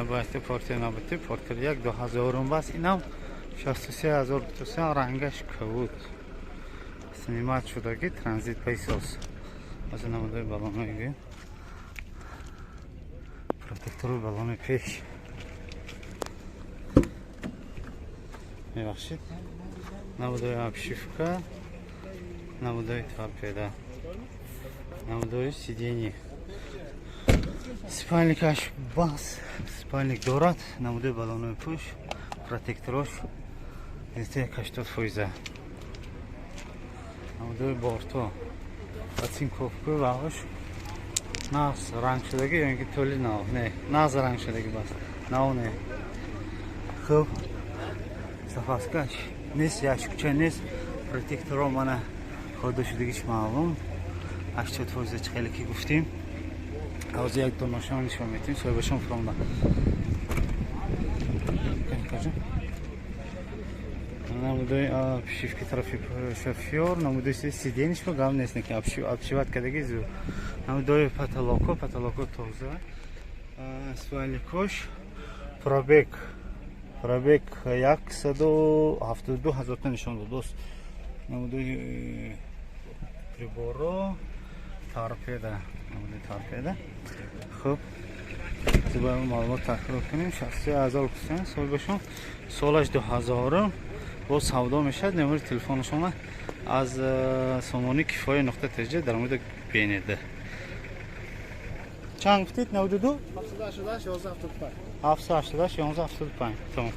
باید پارتی نبودی پارتی یک 2000 بس اینم 63000 تومان رنگش کود سنیمات شدگی ترانزیت پیساس از نموده بالونایی پروتکتور بالون پیش میبخشید نموده обшивка نموده торпеда نموده сиденье спальникаш бас спальник дорад набуде балонои пуш протекторош нести 80% набуде борто ацин кофку вағош наз ранг шудаги ё ин ки толи нав не наз ранг шудаги бас нав не хуб сафаскаш нест яшкуча нест протекторо мана хода шудагиш маълум 80% хеле ки гуфтим از یک دو نشان نشون میتیم سوی باشم فرامده نمودای обшивки طرفی شوفیور نمودای سیدینش با گام نیست که обшиват کدگی زو نمودای پاتالوکو توزه سوالی کش پرابک 172,000 تا نشان داد دوست نمودای приборо торпеда نموده торпеда خوب زبان معلومات تکرار کنیم شخصی 1000 سال باشم سالش 2000 با سودا میشد نمبر تلفنشون از سامانی کفایه نقطه تجه در مورد بینیده چند گفتید 92 788 11 75 تمام